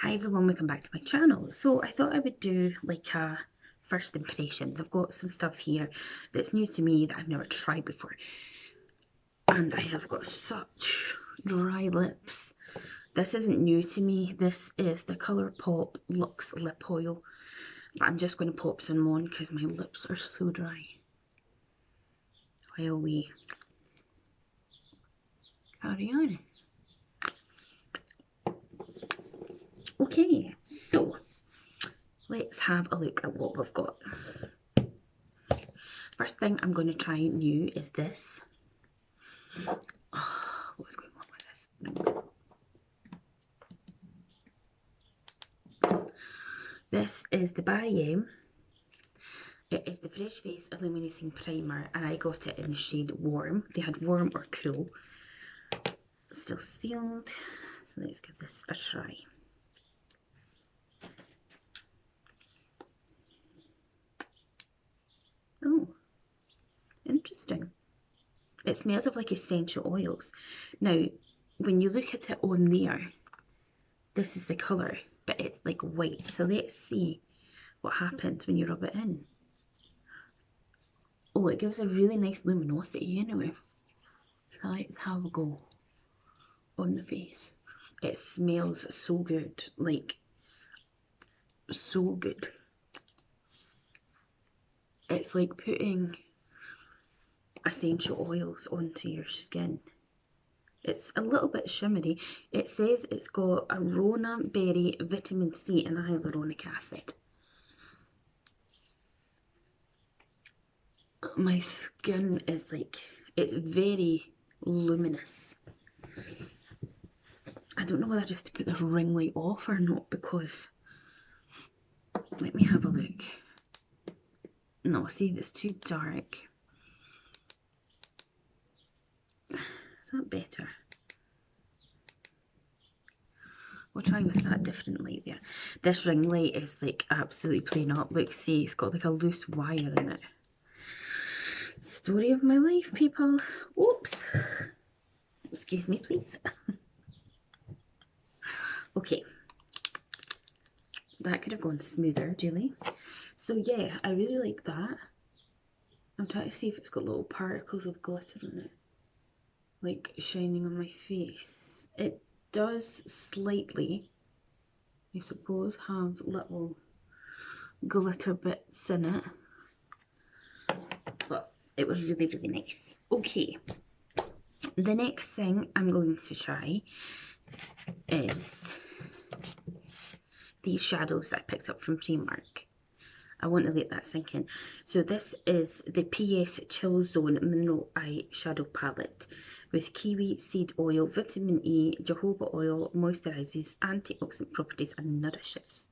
Hi everyone, welcome back to my channel. So I thought I would do like a first impressions. I've got some stuff here that's new to me that I've never tried before. And I have got such dry lips. This isn't new to me. This is the ColourPop Luxe Lip Oil. But I'm just going to pop some on because my lips are so dry. While we carry on. Okay, so let's have a look at what we've got. First thing I'm going to try new is this. Oh, what's going on with this? This is the by M. It is the Fresh Face Illuminating Primer, and I got it in the shade Warm. They had Warm or Cool. Still sealed, so let's give this a try. Oh, interesting. It smells of like essential oils. Now, when you look at it on there, this is the colour, but it's like white. So let's see what happens when you rub it in. Oh, it gives a really nice luminosity anyway. So let's have a go on the face. It smells so good, like so good. It's like putting essential oils onto your skin. It's a little bit shimmery. It says it's got arona berry, vitamin C and hyaluronic acid. My skin is like, it's very luminous. I don't know whether just to put the ring light off or not, because let me have a look. No, see, it's too dark. Is that better? We'll try with that different light there. This ring light is like absolutely playing up. Look, see, it's got like a loose wire in it. Story of my life, people. Oops. Excuse me, please. Okay. That could have gone smoother, Julie. So yeah, I really like that. I'm trying to see if it's got little particles of glitter in it, like shining on my face. It does slightly, I suppose, have little glitter bits in it, but it was really, really nice. Okay, the next thing I'm going to try is these shadows that I picked up from Primark. I want to let that sink in. So this is the PS Chill Zone Mineral Eye Shadow Palette with kiwi seed oil, vitamin E, jojoba oil, moisturizes, antioxidant properties and nourishes.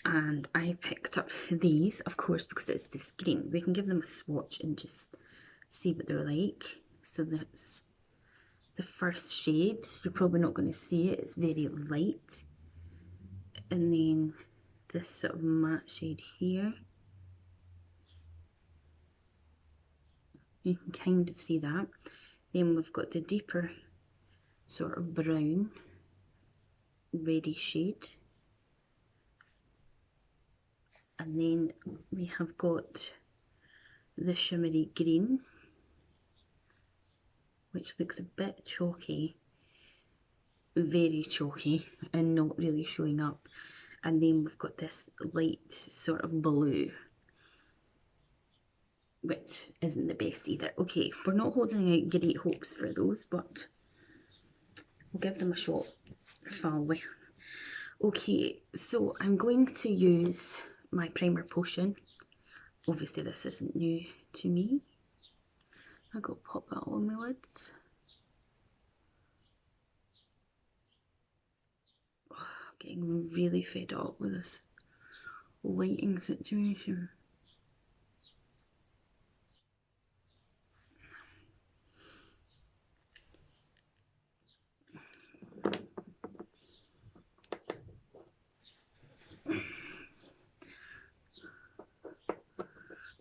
And I picked up these, of course, because it's this green. We can give them a swatch and just see what they're like. So that's the first shade. You're probably not going to see it. It's very light. And then this sort of matte shade here. You can kind of see that. Then we've got the deeper sort of brown, reddy shade. And then we have got the shimmery green, which looks a bit chalky, very chalky, and not really showing up. And then we've got this light sort of blue, which isn't the best either. Okay, we're not holding out great hopes for those, but we'll give them a shot, shall we? Okay, so I'm going to use my primer potion. Obviously this isn't new to me. I got to pop that on my lids. Oh, I'm getting really fed up with this lighting situation.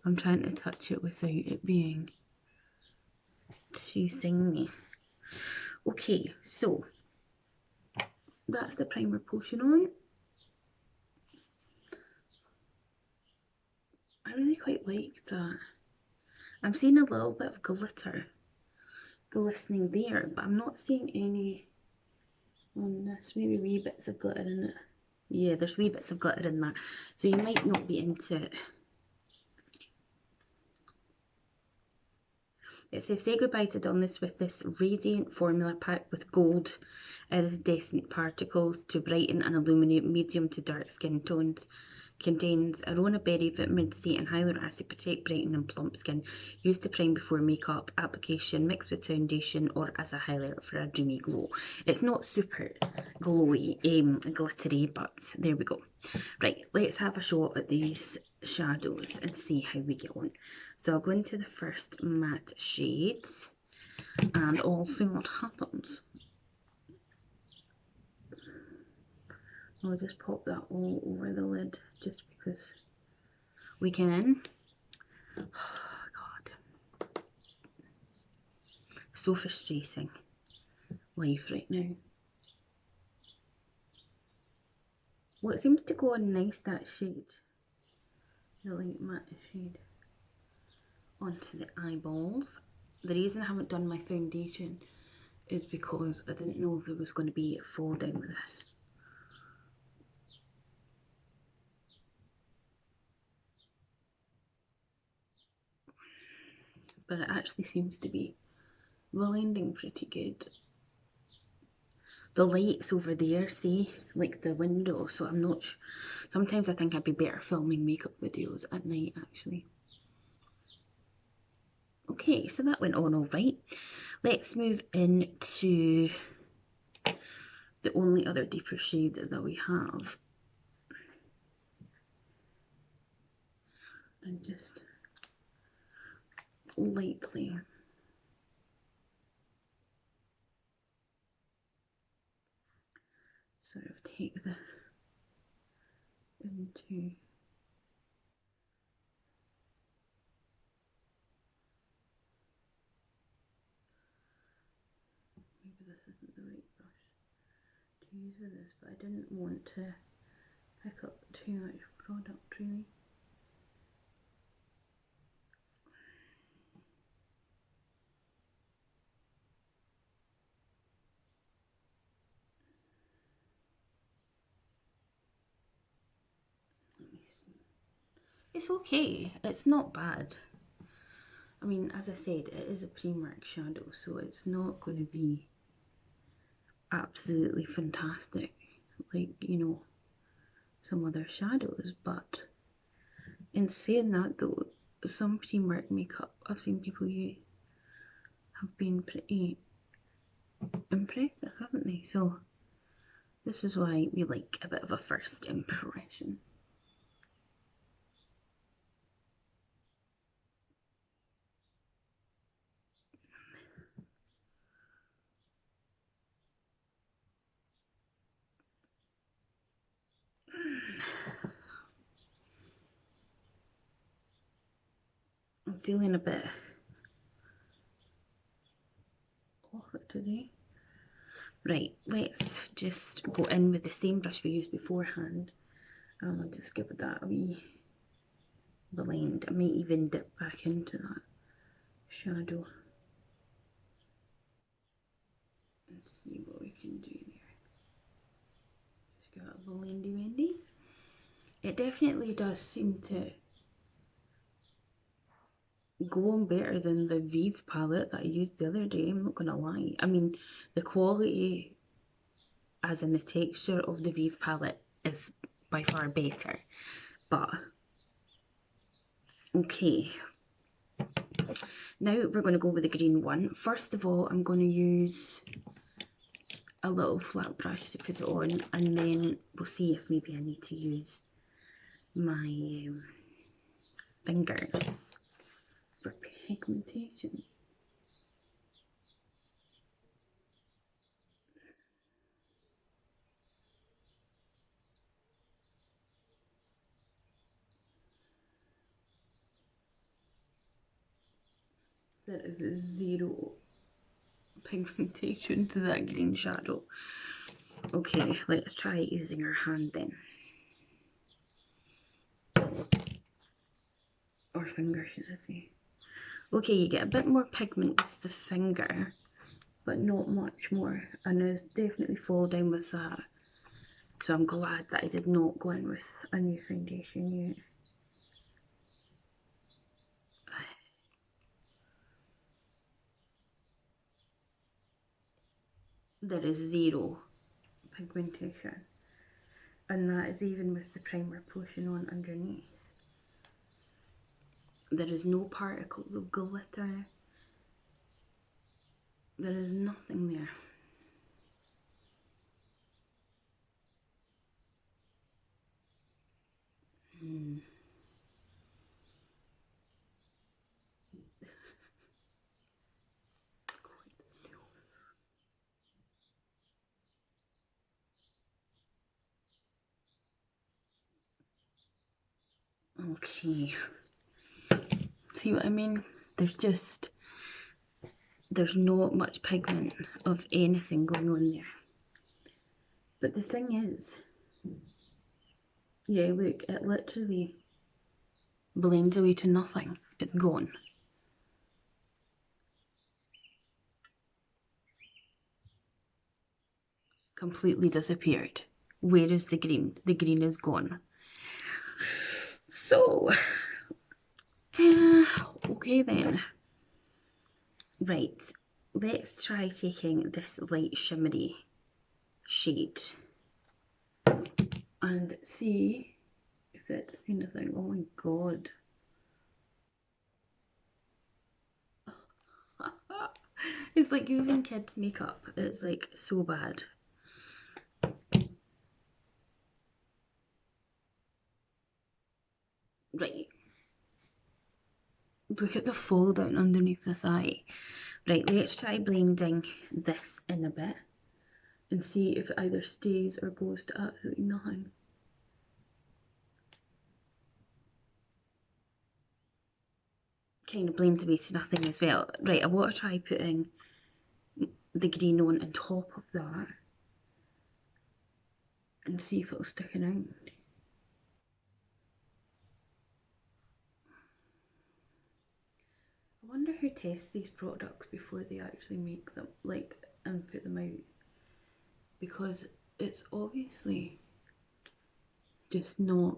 I'm trying to touch it without it being too thingy. Okay, so that's the primer potion on. I really quite like that. I'm seeing a little bit of glitter glistening there, but I'm not seeing any on this. Maybe wee bits of glitter in it. Yeah, there's wee bits of glitter in that. So you might not be into it. It says, say goodbye to dullness with this radiant formula packed with gold iridescent particles to brighten and illuminate medium to dark skin tones. Contains arona berry, vitamin C and hyaluronic acid, protect, brighten and plump skin. Used to prime before makeup application, mixed with foundation or as a highlighter for a dreamy glow. It's not super glowy, glittery, but there we go. Right, let's have a shot at these shadows and see how we get on. So I'll go into the first matte shades and I'll see what happens. I'll just pop that all over the lid just because we can. Oh God. So frustrating life right now. Well, it seems to go on nice, that shade, the light matte shade, onto the eyeballs. The reason I haven't done my foundation is because I didn't know if there was going to be a fall down with this. But it actually seems to be blending pretty good. The light's over there, see, like the window, so I'm not sometimes I think I'd be better filming makeup videos at night actually. Okay, so that went on all right. Let's move into the only other deeper shade that we have. And just lightly sort of take this into maybe this isn't the right brush to use with this, but I didn't want to pick up too much product really. Let me see. It's okay, it's not bad. I mean, as I said, it is a pre-marked shadow, so it's not going to be absolutely fantastic like, you know, some other shadows. But in saying that though, some pre-marked makeup I've seen people use have been pretty impressive, haven't they? So this is why we like a bit of a first impression. I'm feeling a bit off it today. Right, let's just go in with the same brush we used beforehand. I'll just give that a wee blend. I might even dip back into that shadow and see what we can do there. Just give it a blendy wendy. It definitely does seem to go on better than the Vive palette that I used the other day, I'm not gonna lie. I mean, the quality, as in the texture of the Vive palette, is by far better. But, okay. Now we're going to go with the green one. First of all, I'm going to use a little flat brush to put it on, and then we'll see if maybe I need to use my fingers for pigmentation. There is zero pigmentation to that green shadow. Okay, let's try using our hand then. Or finger, should I say. Okay, you get a bit more pigment with the finger, but not much more. And it's definitely fall down with that. So I'm glad that I did not go in with a new foundation yet. There is zero pigmentation. And that is even with the primer potion on underneath. There is no particles of glitter. There is nothing there. Okay. See what I mean? There's not much pigment of anything going on there. But the thing is, yeah, look, it literally blends away to nothing. It's gone. Completely disappeared. Where is the green? The green is gone. So, okay then. Right, let's try taking this light shimmery shade and see if it's anything. Oh my god. It's like using kids' makeup. It's like so bad. Right. Look at the fall down underneath this eye. Right, let's try blending this in a bit and see if it either stays or goes to absolutely nothing. Kind of blends away to nothing as well. Right, I want to try putting the green on top of that and see if it'll stick around. I wonder who tests these products before they actually make them, like, and put them out. Because it's obviously just not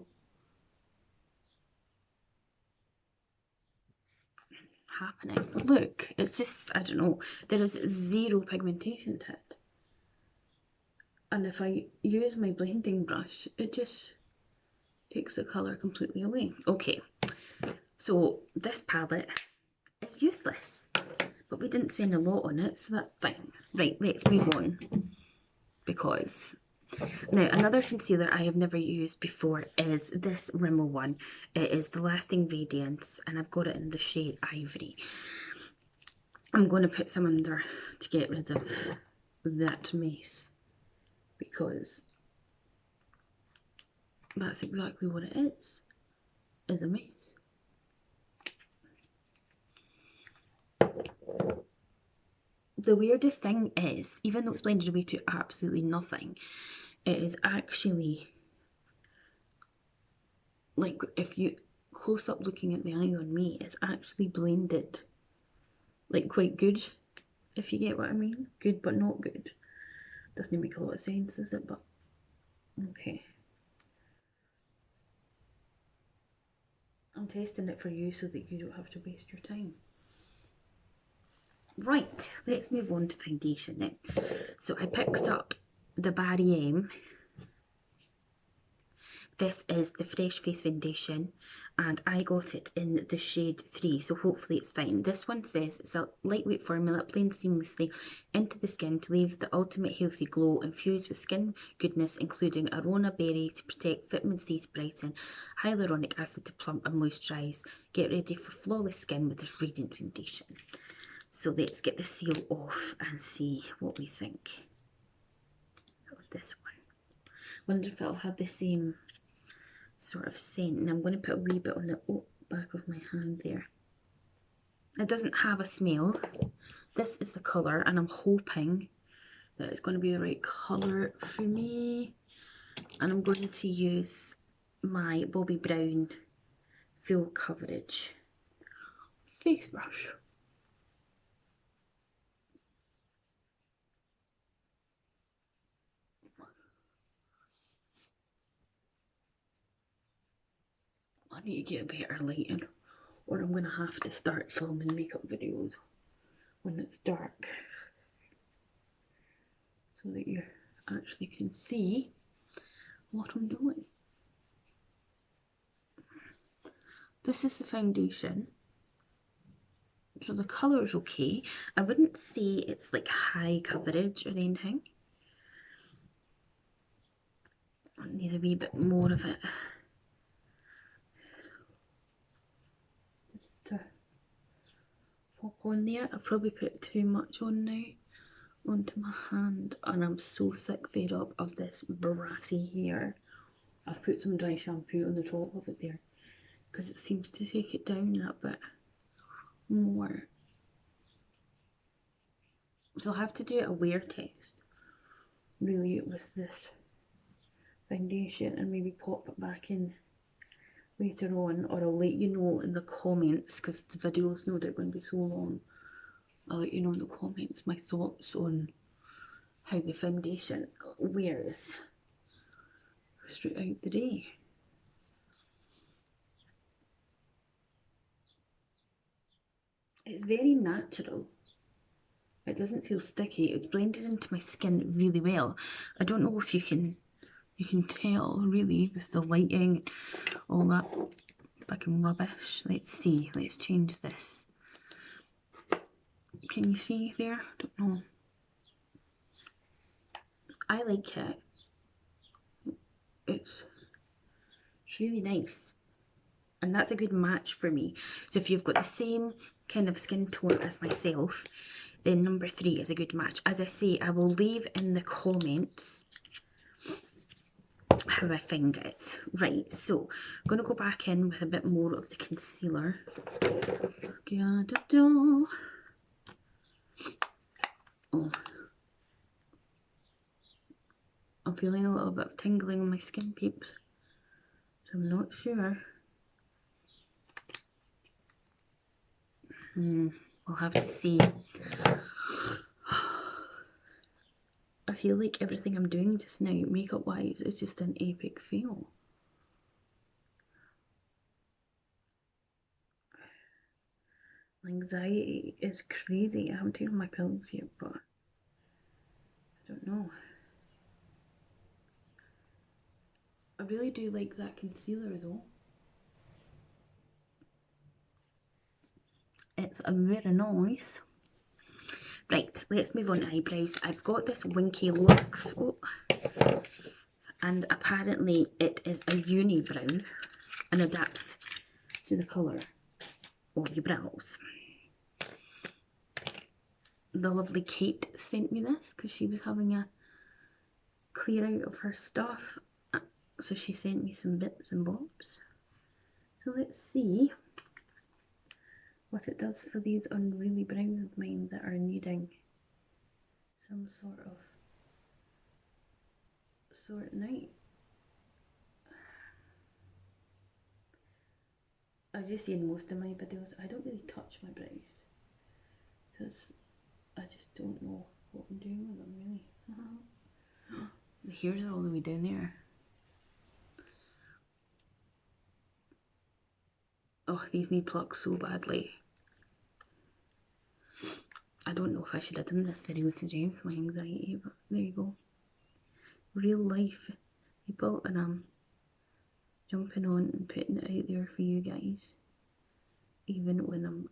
happening. Look, it's just, I don't know, there is zero pigmentation to it. And if I use my blending brush, it just takes the colour completely away. Okay, so this palette is useless, but we didn't spend a lot on it, so that's fine. Right, let's move on, because now another concealer I have never used before is this Rimmel one. It is the Lasting Radiance, and I've got it in the shade Ivory. I'm going to put some under to get rid of that mess, because that's exactly what it is a mess. The weirdest thing is, even though it's blended away to absolutely nothing, it is actually, like, if you close up looking at the eye on me, it's actually blended, like, quite good, if you get what I mean. Good but not good. Doesn't make a lot of sense, does it? But okay. I'm testing it for you so that you don't have to waste your time. Right, let's move on to foundation then. So I picked up the Barry M. This is the Fresh Face Foundation, and I got it in the shade 3, so hopefully it's fine. This one says it's a lightweight formula, blends seamlessly into the skin to leave the ultimate healthy glow, infused with skin goodness, including arona berry to protect, vitamin C to brighten, hyaluronic acid to plump and moisturise. Get ready for flawless skin with this radiant foundation. So let's get the seal off and see what we think of this one. Wonder if it'll have the same sort of scent. And I'm going to put a wee bit on the back of my hand there. It doesn't have a smell. This is the colour, and I'm hoping that it's going to be the right colour for me. And I'm going to use my Bobbi Brown Full Coverage face brush. I need to get better lighting, or I'm going to have to start filming makeup videos when it's dark so that you actually can see what I'm doing. This is the foundation. So the colour is okay. I wouldn't say it's like high coverage or anything. I need a wee bit more of it. Just to pop on there. I've probably put too much on now onto my hand, and I'm so sick fed up of this brassy hair. I've put some dry shampoo on the top of it there because it seems to take it down that bit more. So I'll have to do a wear test really with this foundation and maybe pop it back in later on, or I'll let you know in the comments, because the video's no doubt going to be so long. I'll let you know in the comments my thoughts on how the foundation wears throughout the day. It's very natural. It doesn't feel sticky. It's blended into my skin really well. I don't know if you can tell really with the lighting, all that fucking rubbish. Let's see. Let's change this. Can you see there? I don't know. I like it. It's really nice. And that's a good match for me. So if you've got the same kind of skin tone as myself, then number 3 is a good match. As I say, I will leave in the comments how I find it. Right, so I'm going to go back in with a bit more of the concealer. Oh, I'm feeling a little bit of tingling on my skin, peeps. So I'm not sure. We'll have to see. I feel like everything I'm doing just now, makeup wise, is just an epic fail. My anxiety is crazy. I haven't taken my pills yet, but I don't know. I really do like that concealer though. It's very nice. Right, let's move on to eyebrows. I've got this Winky Lux, and apparently it is a unibrow and adapts to the colour of your brows. The lovely Kate sent me this because she was having a clear out of her stuff, so she sent me some bits and bobs. So let's see what it does for these unruly brows of mine that are needing some sort of sorting out. As you see in most of my videos, I don't really touch my brows because I just don't know what I'm doing with them really. The hairs are all the way down there. Oh, these need plucked so badly. I don't know if I should have done this video today with my anxiety, but there you go. Real life people, and I'm jumping on and putting it out there for you guys, even when I'm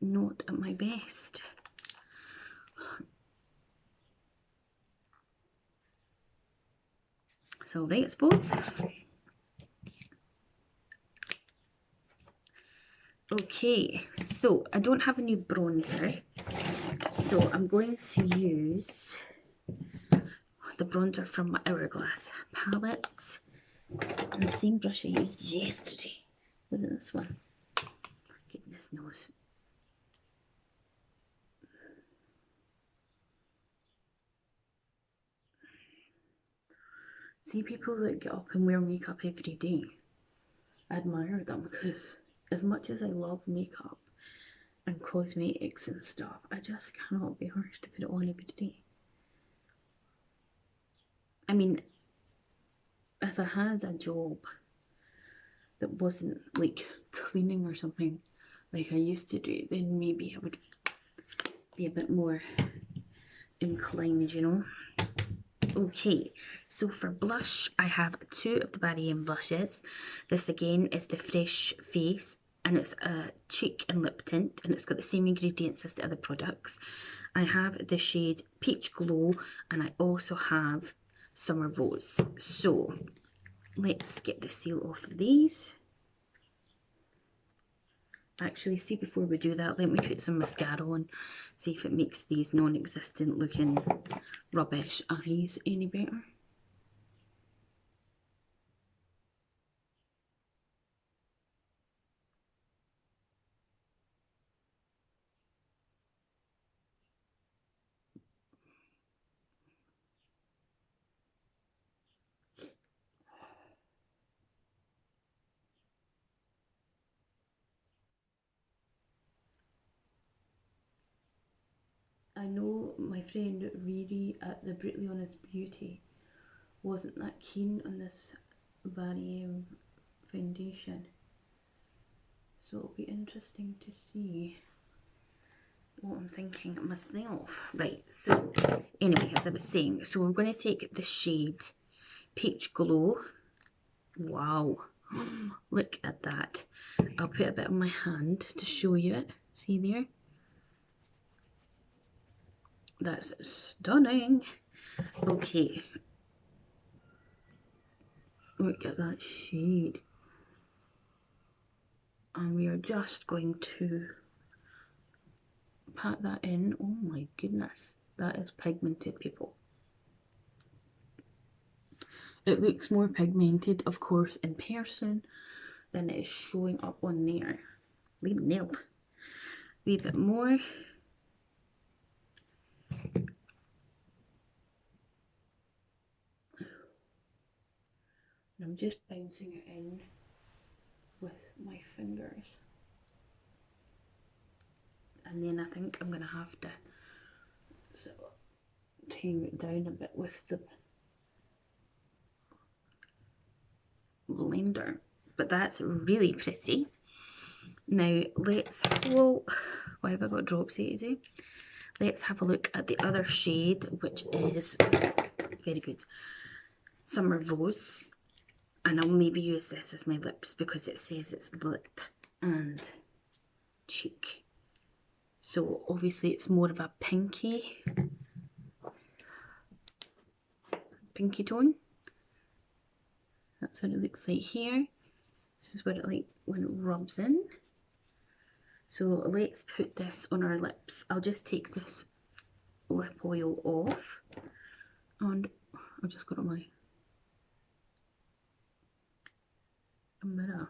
not at my best. So right, I suppose. Okay, so I don't have a new bronzer, so I'm going to use the bronzer from my Hourglass palette, and the same brush I used yesterday. Look at this one. Goodness knows. See people that get up and wear makeup every day. I admire them because as much as I love makeup and cosmetics and stuff, I just cannot be arsed to put it on every day. I mean, if I had a job that wasn't like cleaning or something like I used to do, then maybe I would be a bit more inclined, you know. Okay, so for blush, I have two of the Barry M blushes. This again is the Fresh Face, and it's a cheek and lip tint, and it's got the same ingredients as the other products. I have the shade Peach Glow, and I also have Summer Rose. So let's get the seal off of these. Actually, see, before we do that, let me put some mascara on, see if it makes these non-existent looking rubbish eyes any better. I know my friend Riri at the Brutally Honest Beauty wasn't that keen on this Barry M foundation, so it'll be interesting to see what I'm thinking myself. Right, so anyway, as I was saying, so we're going to take the shade Peach Glow. Wow, look at that. I'll put a bit on my hand to show you it. See there? That's stunning. Okay, look at that shade. And we are just going to pat that in. Oh my goodness, that is pigmented, people. It looks more pigmented, of course, in person than it is showing up on there. We nailed a wee bit more. And I'm just bouncing it in with my fingers. And then I think I'm going to have to sort of tame it down a bit with the blender. But that's really pretty. Now let's, whoa, why have I got dropsy to do? Let's have a look at the other shade, which is very good, Summer Rose. And I'll maybe use this as my lips because it says it's lip and cheek. So obviously it's more of a pinky tone. That's what it looks like here. This is what it like when it rubs in. So let's put this on our lips. I'll just take this lip oil off and I've just got on my mirror.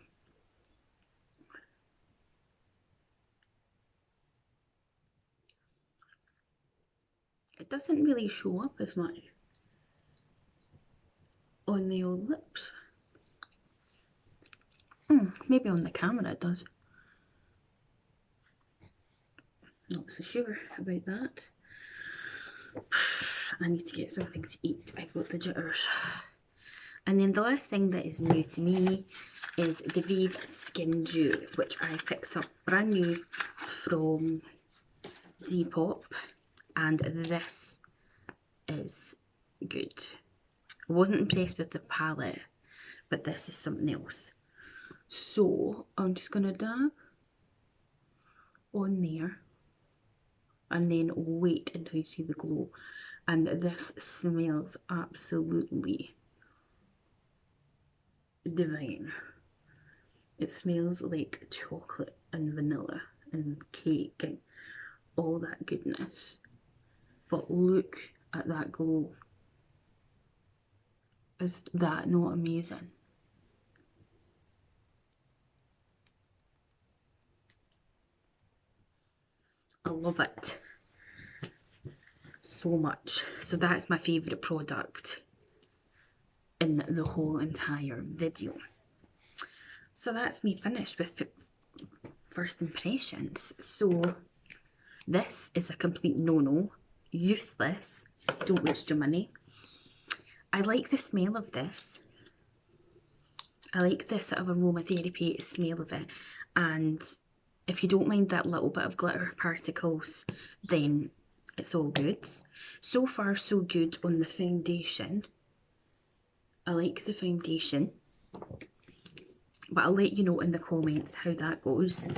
It doesn't really show up as much on the old lips. Maybe on the camera it does. Not so sure about that. I need to get something to eat. I've got the jitters. And then the last thing that is new to me is the Vive Skin Dew, which I picked up brand new from Depop. And this is good. I wasn't impressed with the palette, but this is something else. So I'm just going to dab on there and then wait until you see the glow. And this smells absolutely divine. It smells like chocolate and vanilla and cake and all that goodness. But look at that glow. Is that not amazing? I love it so much. So that's my favourite product in in the whole entire video. So that's me finished with first impressions. So this is a complete no-no, useless, don't waste your money. I like the smell of this. I like the sort of aromatherapy smell of it, and if you don't mind that little bit of glitter particles, then it's all good. So far so good on the foundation. I like the foundation, but I'll let you know in the comments how that goes.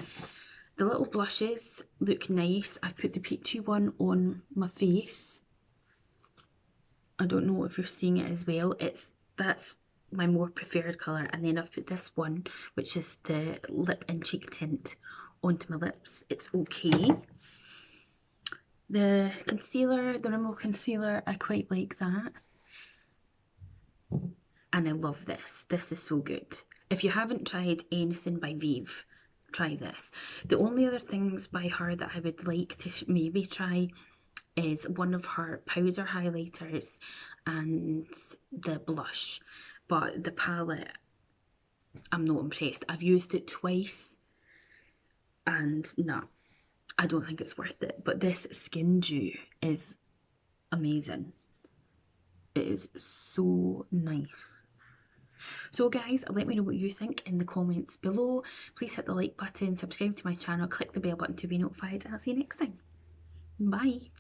The little blushes look nice. I've put the peachy one on my face. I don't know if you're seeing it as well. That's my more preferred colour, and then I've put this one, which is the lip and cheek tint, onto my lips. It's okay. The concealer, the Rimmel Concealer, I quite like that. And I love this. This is so good. If you haven't tried anything by Vive, try this. The only other things by her that I would like to maybe try is one of her powder highlighters and the blush. But the palette, I'm not impressed. I've used it twice and no, I don't think it's worth it. But this Skin Dew is amazing. It is so nice. So guys, let me know what you think in the comments below. Please hit the like button, subscribe to my channel, click the bell button to be notified, and I'll see you next time. Bye.